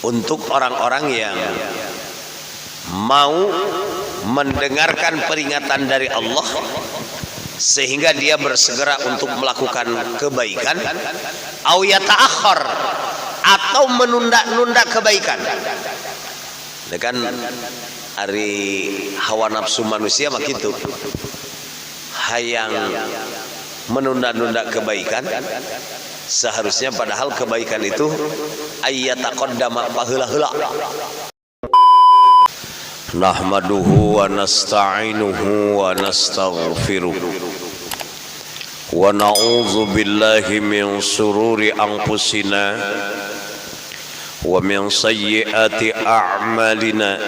untuk orang-orang yang mau mendengarkan peringatan dari Allah sehingga dia bersegera untuk melakukan kebaikan, au yata'akhir, atau menunda-nunda kebaikan. Kan ari hawa nafsu manusia mah kitu, hayang menunda-nunda kebaikan, seharusnya padahal kebaikan itu ayyataqaddama paheula-heula. Nahmaduhu wa nasta'inuhu wa nastaghfiruh wa na'udzu billahi min sururi anfusina wa min sayyiati a'malina.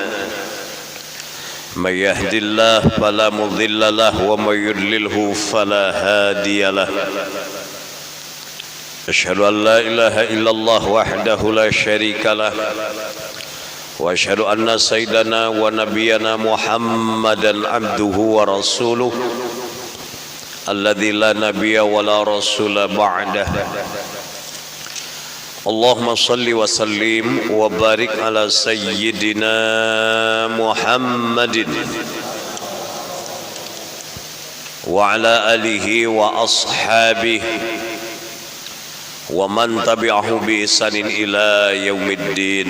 May yahdihillahu fala mudilla lahu wa may yudlilhu fala hadiya lahu. Asyhadu an la ilaha illallah wahdahu la syarika lah wa asyhadu anna sayyidana wa nabiyyana Muhammadan abduhu wa rasuluh alladzi la nabiyya wa la rasula ba'dah. Allahumma salli wa sallim wa barik ala sayyidina Muhammadin wa ala alihi wa ashabihi wa man tabi'ahu bi ihsanin ila yaumiddin.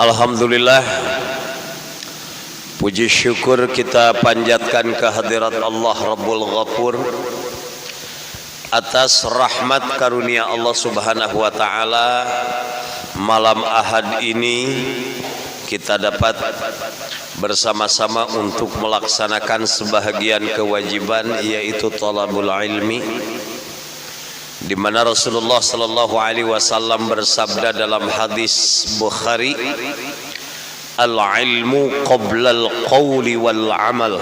Alhamdulillah, puji syukur kita panjatkan kehadirat Allah Rabbul Ghafur atas rahmat karunia Allah Subhanahu wa taala. Malam Ahad ini kita dapat bersama-sama untuk melaksanakan sebahagian kewajiban, yaitu thalabul ilmi, di mana Rasulullah sallallahu alaihi wasallam bersabda dalam hadis Bukhari, al-ilmu qabla al-qawli wal amal.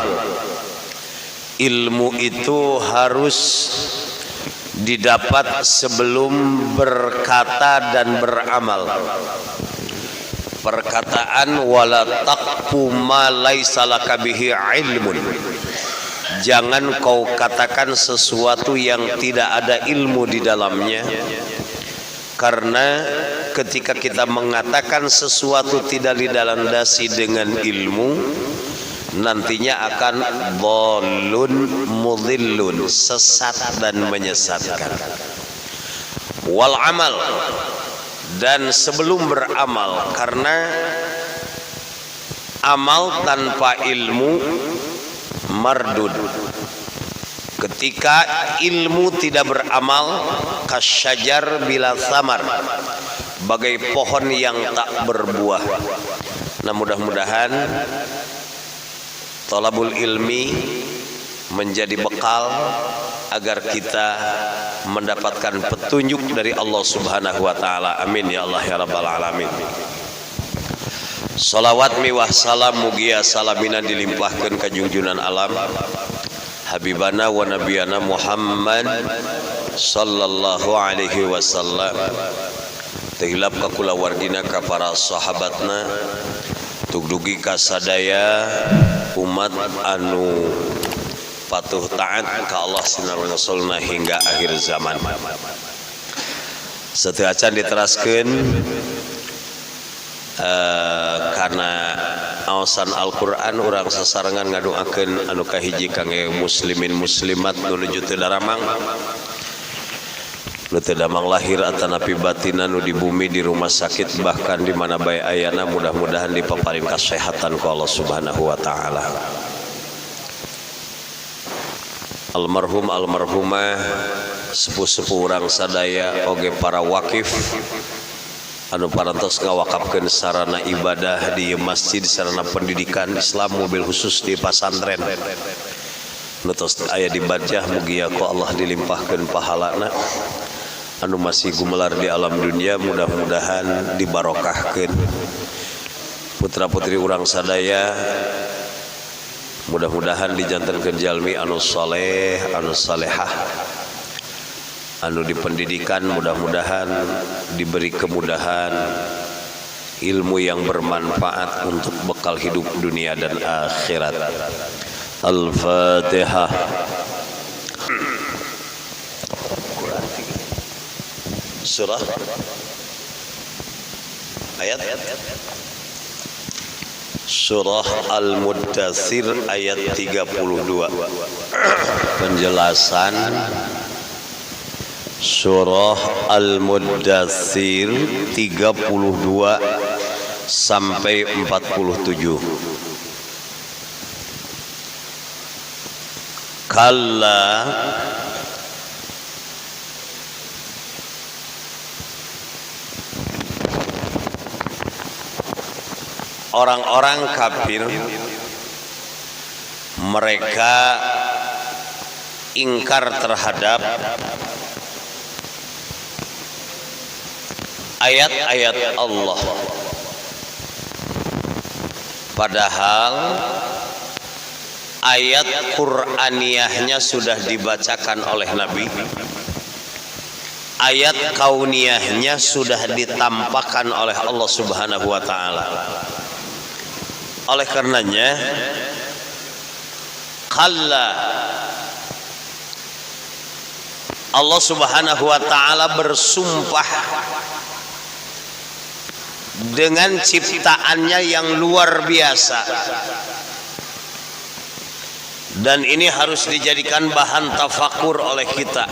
Ilmu itu harus didapat sebelum berkata dan beramal. Perkataan wala taqfu ma laisa laka bihi ilmun. Jangan kau katakan sesuatu yang tidak ada ilmu di dalamnya, karena ketika kita mengatakan sesuatu tidak dilandasi dengan ilmu, nantinya akan dhalun mudhillun, sesat dan menyesatkan. Wal amal, dan sebelum beramal, karena amal tanpa ilmu mardud. Ketika ilmu tidak beramal, kasyajar bila samar, bagai pohon yang tak berbuah. Nah, mudah-mudahan thalabul ilmi menjadi bekal agar kita mendapatkan petunjuk dari Allah Subhanahu wa taala. Amin ya Allah ya rabbal alamin. Salawat miwah salam mugia salamina dilimpahkan ka junjunan alam habibana wa nabiyana Muhammad sallallahu alaihi wasallam. Tehilap ka kulawargina ka para sahabatna, tugdugi ka sadaya umat anu patuh taat ka Allah sinar rasulna hingga akhir zaman. Sateeu acan diteraskeun karena aosan Al-Quran urang sasarengan ngadoakeun anu kahiji kangge muslimin muslimat nu nuju teu daramang, nu teu damang lahir atanapi batina, nu di bumi, di rumah sakit, bahkan di mana bae ayana, mudah-mudahan dipaparin kasehatan ku Allah Subhanahu wa taala. Almarhum almarhumah sepuh-sepuh urang sadaya oge para wakif anu parantos ngawakafkeun sarana ibadah di masjid, sarana pendidikan Islam, mobil khusus di pasantren nu tos aya di Badjah. Mugia ku Allah dilimpahkeun pahalana anu masih gumelar di alam dunia, mudah-mudahan dibarokahkeun putra-putri urang sadaya, mudah-mudahan dijantankeun jalmi anu saleh anu salehah, anu di pendidikan mudah-mudahan diberi kemudahan, ilmu yang bermanfaat untuk bekal hidup dunia dan akhirat. Al-Fatihah. surah ayat surah Al-Muddatsir ayat 32. Penjelasan surah Al-Muddatsir 32 sampai 47. Kalla orang-orang kafir mereka ingkar terhadap ayat-ayat Allah, padahal ayat Qur'aniyahnya sudah dibacakan oleh Nabi, ayat kauniyahnya sudah ditampakkan oleh Allah Subhanahu wa taala. Oleh karenanya kalla, Allah Subhanahu wa taala bersumpah dengan ciptaannya yang luar biasa, dan ini harus dijadikan bahan tafakur oleh kita.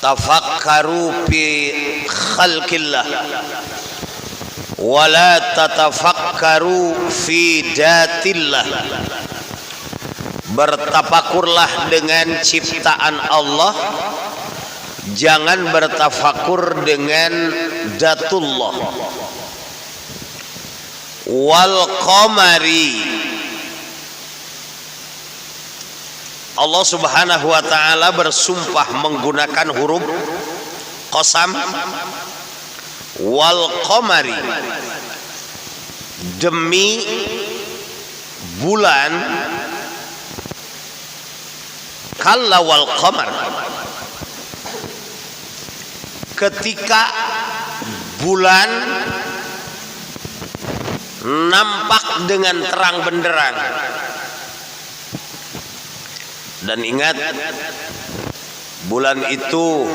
Tafakkaru fi khalqillah wala tatafakkaru fi datillah. Bertafakurlah dengan ciptaan Allah, jangan bertafakur dengan datullah. Wal qamari, Allah Subhanahu wa taala bersumpah menggunakan huruf qasam. Wal qamari, demi bulan. Kalla wal qamar, ketika bulan nampak dengan terang benderang. Dan ingat, bulan itu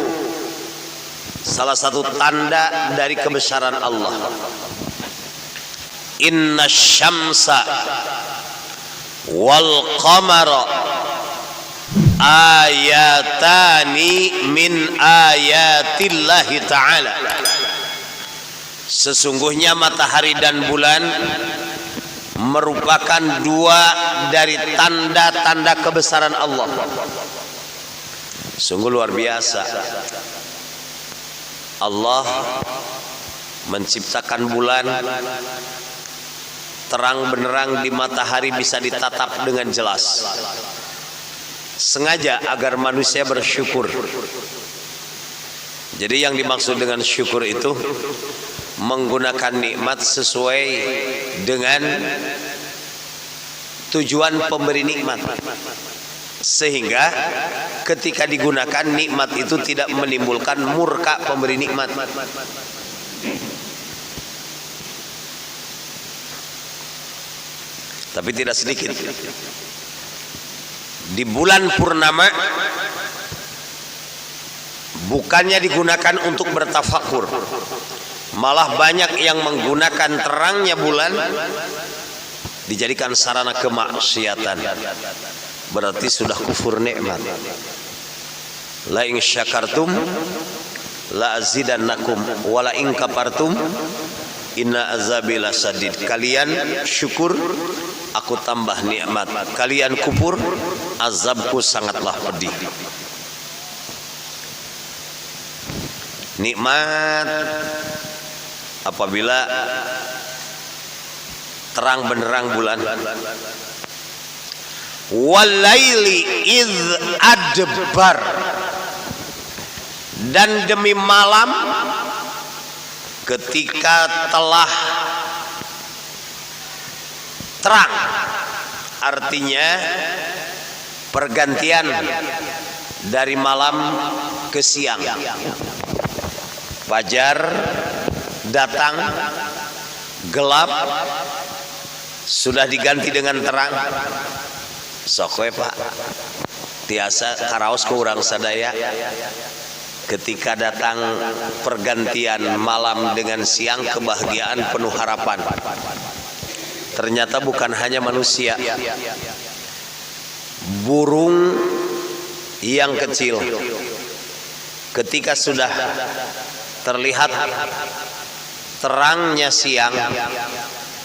salah satu tanda dari kebesaran Allah. Inna syamsa wal qamara ayatani min ayatillahi ta'ala. Sesungguhnya matahari dan bulan merupakan dua dari tanda-tanda kebesaran Allah. Sungguh luar biasa. Allah menciptakan bulan, terang benderang di matahari bisa ditatap dengan jelas, sengaja agar manusia bersyukur. Jadi yang dimaksud dengan syukur itu menggunakan nikmat sesuai dengan tujuan pemberi nikmat, sehingga ketika digunakan nikmat itu tidak menimbulkan murka pemberi nikmat. Tapi tidak sedikit di bulan purnama bukannya digunakan untuk bertafakur, malah banyak yang menggunakan terangnya bulan dijadikan sarana kemaksiatan. Berarti sudah kufur nikmat. La in syakartum la azidannakum wa la in kafartum inna azabi lasadid. Kalian syukur, aku tambah nikmat. Kalian kufur, azabku sangatlah pedih. Nikmat apabila terang benderang bulan. Walaili iz adbar, dan demi malam ketika telah terang, artinya pergantian dari malam ke siang. Fajar datang, gelap sudah diganti dengan terang. Sok we Pak, tiasa karaos ku urang sadaya ketika datang pergantian malam dengan siang, kebahagiaan penuh harapan. Ternyata bukan hanya manusia, burung yang kecil ketika sudah terlihat terangnya siang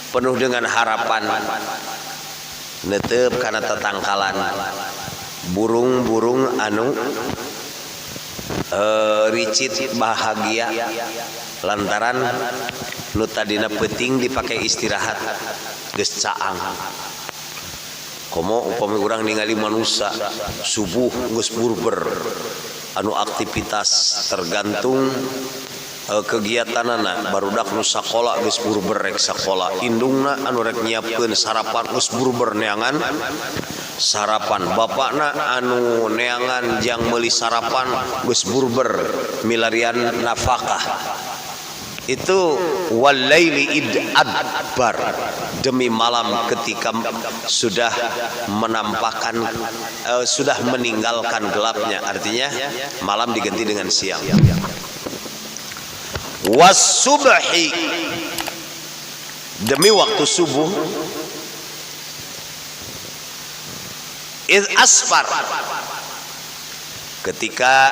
penuh dengan harapan, netep karena tetangkalan burung-burung anu ricit bahagia lantaran nu tadina penting dipakai istirahat geus caang. Komo upami urang ningali manusia subuh geus burber anu aktivitas tergantung kegiatanana, barudak nu sakola geus burber rek sakola, indungna anu rek nyiapkeun sarapan geus burber neangan sarapan, bapakna anu neangan jang meuli sarapan geus burber milarian nafkah. Itu walaili adbar, demi malam ketika sudah menampakkan sudah meninggalkan gelapnya, artinya malam diganti dengan siang. Wasubhi, demi waktu subuh. Iz asfar, ketika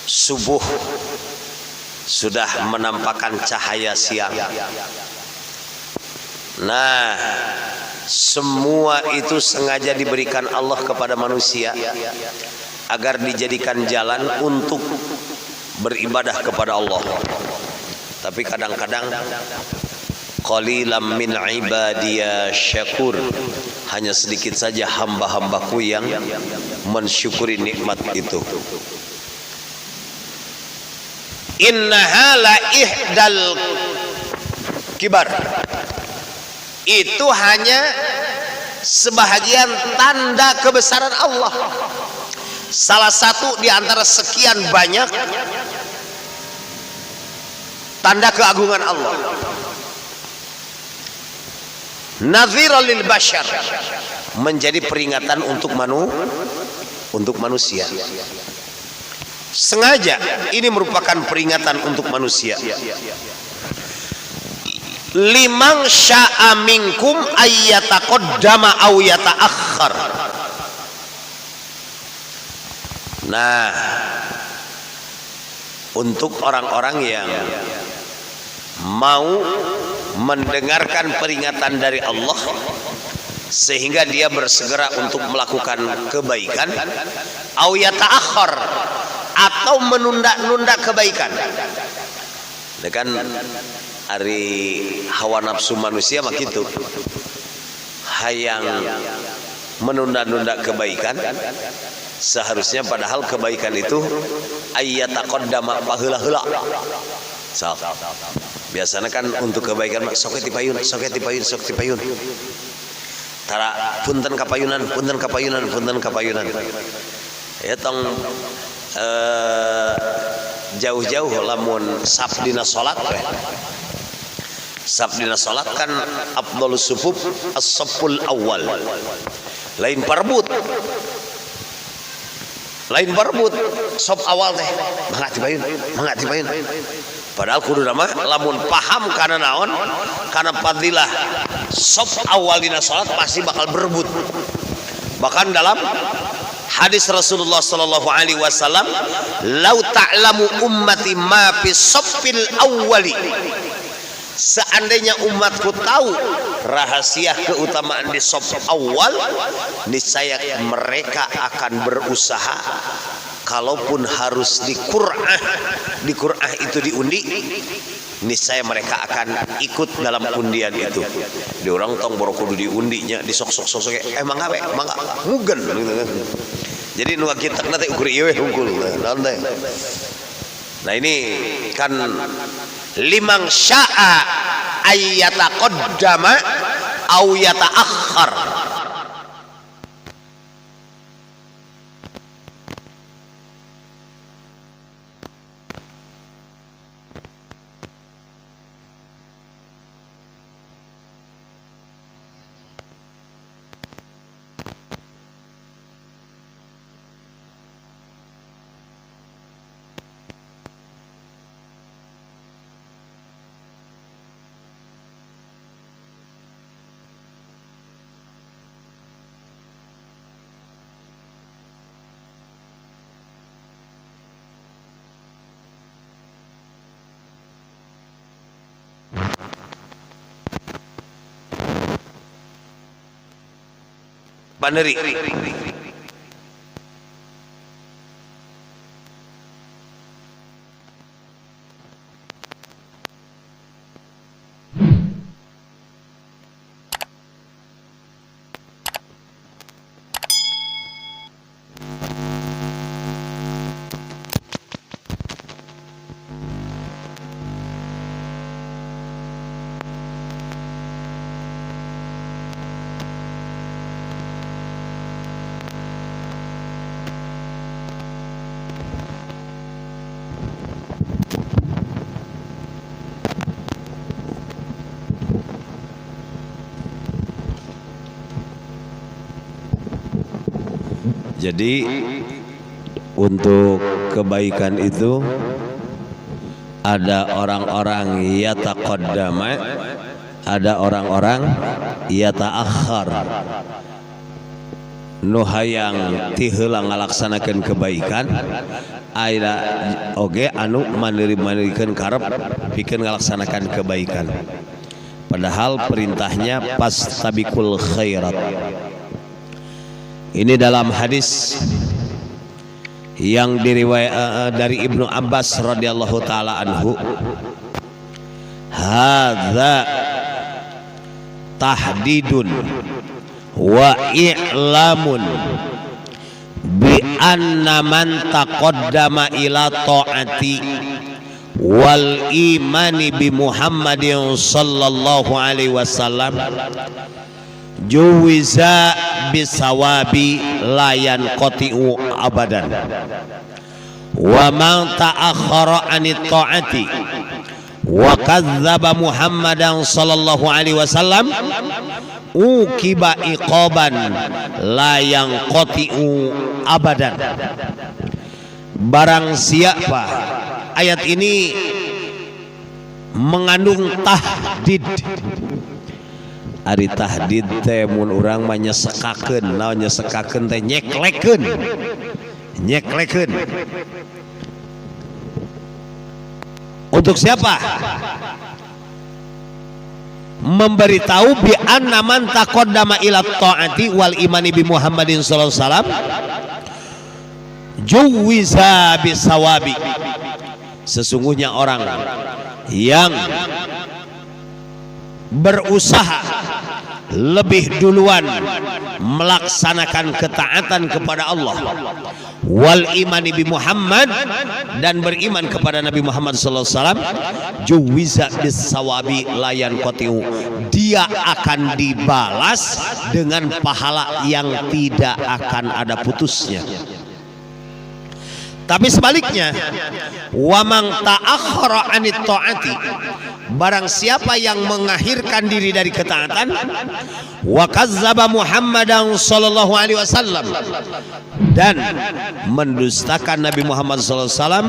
subuh sudah menampakkan cahaya siang. Nah, semua itu sengaja diberikan Allah kepada manusia agar dijadikan jalan untuk beribadah kepada Allah. Tapi kadang-kadang qalilam min ibadiya syakur, hanya sedikit saja hamba-hambaku yang mensyukuri nikmat itu. Innaha la ihdal kibar, itu hanya sebahagian tanda kebesaran Allah, salah satu di antara sekian banyak tanda keagungan Allah. Nadhira lil bashar, menjadi peringatan untuk manusia. Sengaja ini merupakan peringatan untuk manusia. Liman sya'a minkum ayyataqaddama aw yata'akhkhar. Nah, untuk orang-orang yang mau mendengarkan peringatan dari Allah sehingga dia bersegera untuk melakukan kebaikan, aw yata'akhkhar, atau menunda-nunda kebaikan. Kan ari hawa nafsu manusia mah kitu, hayang menunda-nunda kebaikan, seharusnya padahal kebaikan itu ayyataqaddama paheula-heula. So, biasanya kan untuk kebaikan sok tipayun. Tara punten kapayunan. Ya tong jauh-jauh lamun sabdina salat we. Sabdina salat kan afdhalus sufuf as-safful awal. Lain parbut sop awal teh mangga tipayun. Padahal kudu nama lamun paham kana naon, kana fadilah sop awal dina salat pasti bakal berebut. Bahkan dalam hadis Rasulullah sallallahu alaihi wasallam, "Lau ta'lamu ummati ma fi saffil awwali." Seandainya umatku tahu rahasia keutamaan di saf awal, niscaya mereka akan berusaha, kalaupun harus di Qur'ah itu diundi, niscaya mereka akan ikut dalam undian itu. Di orang tong boro kudu diundinya, disok-sok mangga mugen. Jadi nu kita teh ukur ieu we hungkul. Nah ini kan liman sya'a ayyataqaddama aw yata'akhkhar. Paneri. Jadi untuk kebaikan itu ada orang-orang yataqaddama, ada orang-orang yata'akhkhar. Nu hayang ti heula ngalaksanakeun kebaikan, aya oge anu maneureun karep pikeun ngalaksanakan kebaikan. Padahal perintahnya fastabiqul khairat. Ini dalam hadis yang diriwayat dari Ibnu Abbas radhiyallahu taala anhu, hadza tahdidun wa i'lamun bi anna man taqaddama ila ta'ati wal imani bi Muhammadin sallallahu alaihi wasallam juwiza bisawabi layan qati'u abadan wa man ta'akhkhara anit ta'ati wa kadzdzaba Muhammadan sallallahu alaihi wasallam uqiba iqaban layan qati'u abadan. Barang siapa, ayat ini mengandung tahdid. Ari tahdid teh mun urang mah nyesekakeun, naon nyesekakeun teh nyeklekeun. Nyeklekeun. Untuk siapa? Memberitahu bi anna man taqaddama ila taati wal imani bi Muhammadin sallallahu alaihi wasallam juwiza bisawabi. Sesungguhnya orang yang berusaha lebih duluan melaksanakan ketaatan kepada Allah wal imani bi Muhammad dan beriman kepada Nabi Muhammad sallallahu alaihi wasallam juwiza bisawabi layan qatiu, dia akan dibalas dengan pahala yang tidak akan ada putusnya. Tapi sebaliknya, wa man ta'akhkhara 'anit ta'ati, barang siapa yang mengakhirkan diri dari ketaatan, wa kazzaba Muhammadan sallallahu alaihi wasallam, dan mendustakan Nabi Muhammad sallallahu alaihi wasallam,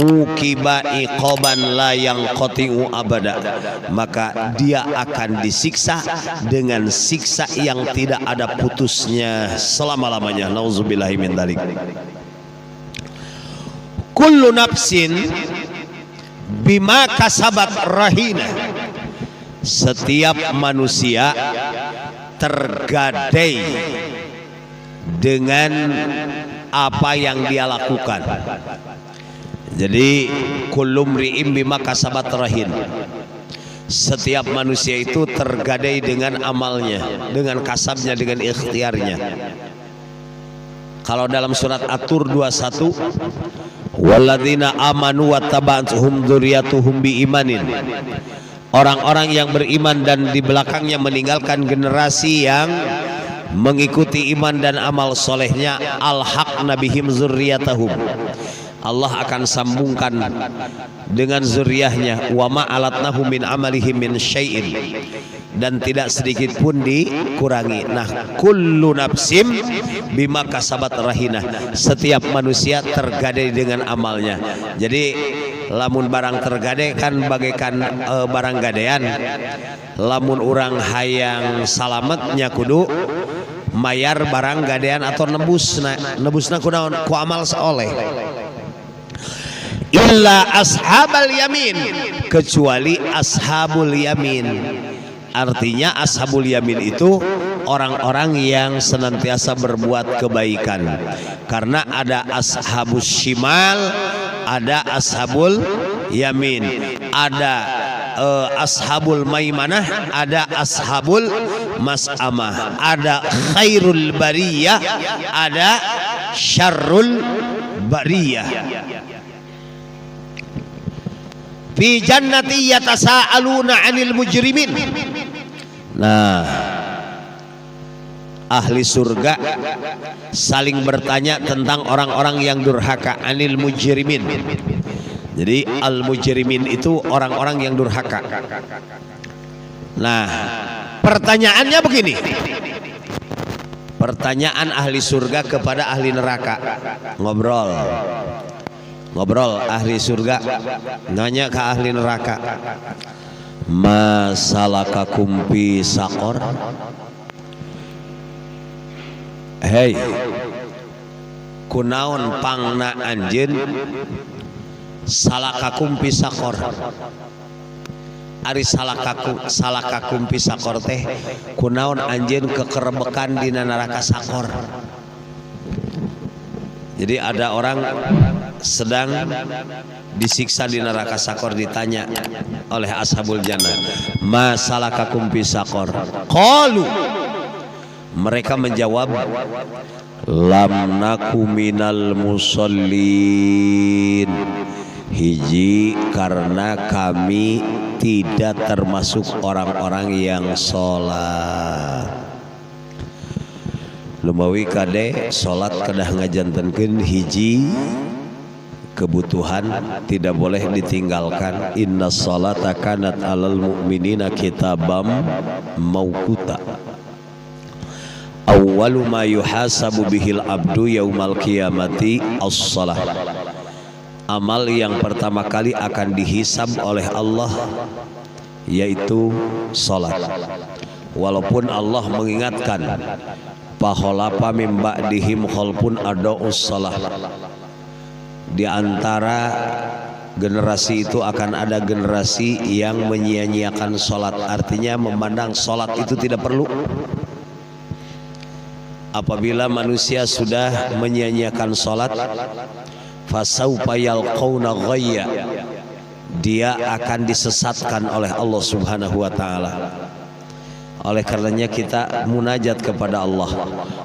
uqiba iqaban la yanqati'u abada, maka dia akan disiksa dengan siksa yang tidak ada putusnya selama-lamanya. Nauzubillahi min dzalik. Kullu nafsin bima kasabat rahina, setiap manusia tergadai dengan apa yang dia lakukan. Jadi kullu mri'in bima kasabat rahin, setiap manusia itu tergadai dengan amalnya, dengan kasabnya, dengan ikhtiarnya. Kalau dalam surat At-Tur 21, walladzina amanu wattaba'atuhum dzurriyyatuhum biimanin, orang-orang yang beriman dan di belakangnya meninggalkan generasi yang mengikuti iman dan amal solehnya, alhaqna bihim dzurriyyatahum, Allah akan sambungkan dengan zuriyahnya, wa ma alatnahu min amalihim min syai'in, dan tidak sedikit pun dikurangi. Nah, kullu nafsim bima kasabat rahinah, setiap manusia tergadai dengan amalnya. Jadi lamun barang tergadai kan bagaikan barang gadean. Lamun orang hayang salametnya kudu mayar barang gadean atau nebusna kunaon ku amal soleh. Illa ashabal yamin, kecuali ashabul yamin. Artinya ashabul yamin itu orang-orang yang senantiasa berbuat kebaikan. Karena ada ashabus shimal, ada ashabul yamin, ada ashabul maimanah, ada ashabul mas'amah, ada khairul bariyah, ada syarrul bariyah. Fi jannati yatasaaluna 'anil mujrimin. Nah, ahli surga saling bertanya tentang orang-orang yang durhaka, 'anil mujrimin. Jadi al-mujrimin itu orang-orang yang durhaka. Nah, pertanyaannya begini. Pertanyaan ahli surga kepada ahli neraka. Ngobrol ahli surga nanya ke ahli neraka. Masalakakum fi saqor? Hei, kunaon pangna anjeun salakakum fi saqor? Ari salakakum fi saqor teh kunaon anjeun kekerebekan dina neraka sakor. Jadi ada orang sedang disiksa di neraka sakor, ditanya oleh ashabul jannah, masalakakum fi saqor? Qalu, mereka menjawab, lam naku minal musallin. Hiji, karena kami tidak termasuk orang-orang yang sholat. Lumawi kade sholat kedah ngajantenkeun hiji kebutuhan tidak boleh ditinggalkan. Inna sholata kanat alal mu'minina kitabam mauquta. Awwalu ma yuhasabu bihil abdu yaumal qiyamati as-shalah. Amal yang pertama kali akan dihisab oleh Allah yaitu salat. Walaupun Allah mengingatkan paholapa mim ba'dihim khalfun adaa'us shalah. Di antara generasi itu akan ada generasi yang menyia-nyiakan salat, artinya memandang salat itu tidak perlu. Apabila manusia sudah menyia-nyiakan salat, fasaufa yalqauna ghayya, dia akan disesatkan oleh Allah Subhanahu wa taala. Oleh karenanya kita munajat kepada Allah,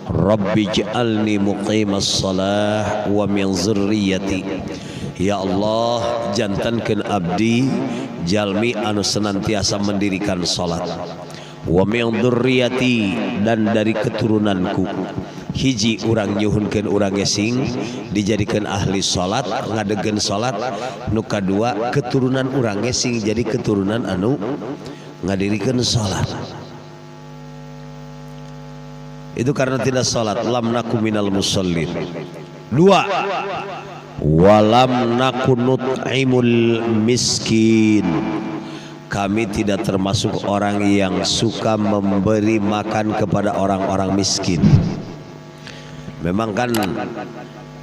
Rabbi ij'alni muqimas shalah wa min dzurriyyati. Ya Allah, jantankeun abdi jalmi anu senantiasa mendirikan salat. Wa min dzurriyyati, dan dari keturunanku. Hiji urang nyuhunkeun urang gesing dijadikan ahli salat, ngadegeun salat. Nu kadua keturunan urang gesing jadi keturunan anu ngadirikeun salat. Itu karena tidak salat. Lam naku minal musallin. Dua, walam naku nut'imul miskin. Kami tidak termasuk orang yang suka memberi makan kepada orang-orang miskin. Memang kan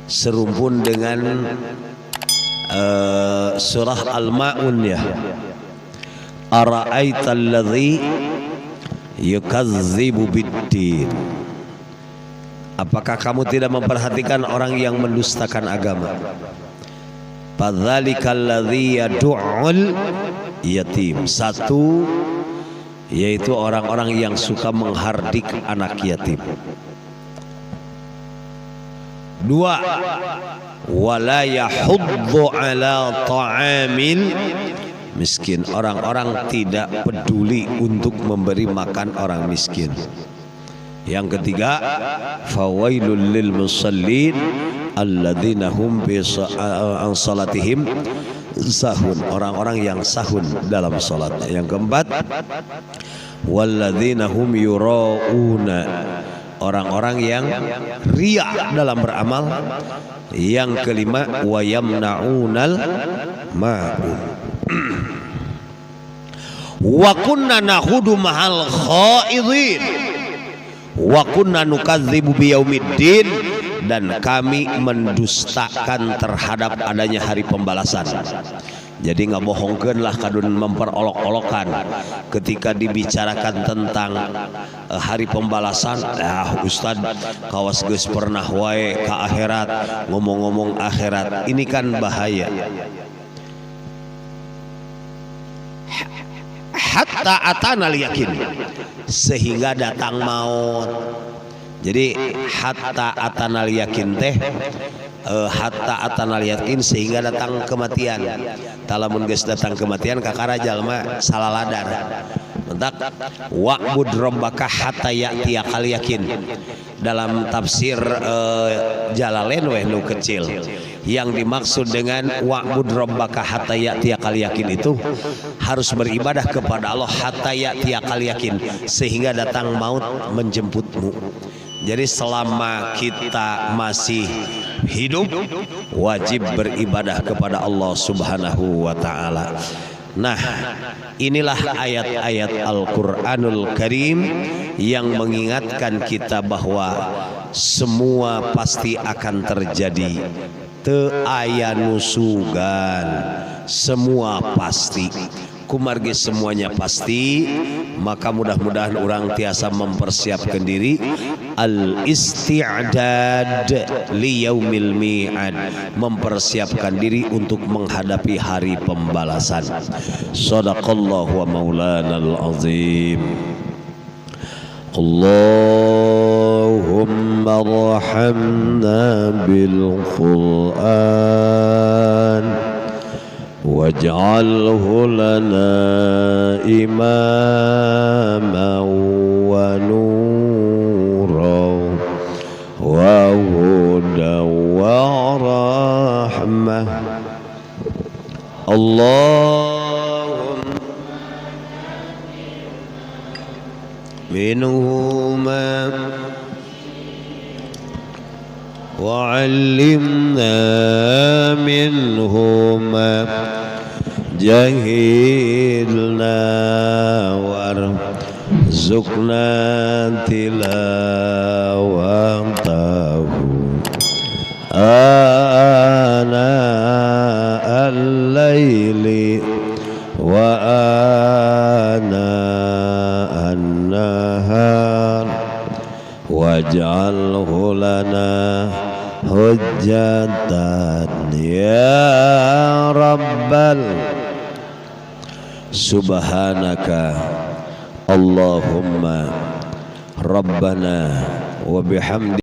serumpun dengan surah Al-Ma'un ya. Ara'aital ladzi yukazzibu biddin. Apakah kamu tidak memperhatikan orang yang mendustakan agama? Padzalikal ladzi yad'ul yatim. Satu, yaitu orang-orang yang suka menghardik anak yatim. Dua, wala yahuddu ala ta'amil miskin. Orang-orang tidak peduli untuk memberi makan orang miskin. Yang ketiga, fawailul lil musallin alladzina hum bi salatihim sahun. Orang-orang yang sahun dalam salat. Yang keempat, walladzina hum yurauna. Orang-orang yang riya dalam beramal. Yang kelima, wa yamna'unal ma'un. Wa kunna nahudu mahal khaidin wa kunna nukadzibu biyaumiddin, dan kami mendustakan terhadap adanya hari pembalasan. Jadi nggak bohongkeunlah kadun memperolok-olokan ketika dibicarakan tentang hari pembalasan. Ustad kawas geus pernah wae ka akhirat ngomong-ngomong akhirat, ini kan bahaya. Hatta atanal yakin, sehingga datang maut. Jadi hatta atanal yakin teh hatta atanal yakin, sehingga datang kematian. Talamun geus datang kematian kakara jalma salah ladar. Mentak wa'bud rabbaka hatta ya'tiyakal yakin. Dalam tafsir Jalalain weh nu kecil, yang dimaksud dengan wa'bud rabbaka hatta ya'tiyakal yakin itu harus beribadah kepada Allah hatta ya'tiyakal yakin, sehingga datang maut menjemputmu. Jadi selama kita masih hidup wajib beribadah kepada Allah Subhanahu wa taala. Nah, inilah ayat-ayat Al-Qur'anul Karim yang mengingatkan kita bahwa semua pasti akan terjadi. Teu aya nusugan, semua pasti. Kumargi semuanya pasti, maka mudah-mudahan orang tiasa mempersiapkan diri al-isti'dad li yaumil mi'ad, mempersiapkan diri untuk menghadapi hari pembalasan. Shadaqallahu wa maulana al-azim. Allahumma arhamna bil Qur'an waj'alhu lana imaman wa nuran wa hudan wa rahmah. Allahumma minhuma wa'allimna minhuma jahilna warzuqna tilawatahu ana al-laili wa ana an-nahar waj'alhu lana hujjatan ya rabbal subhanaka Allahumma rabbana wa bihamdi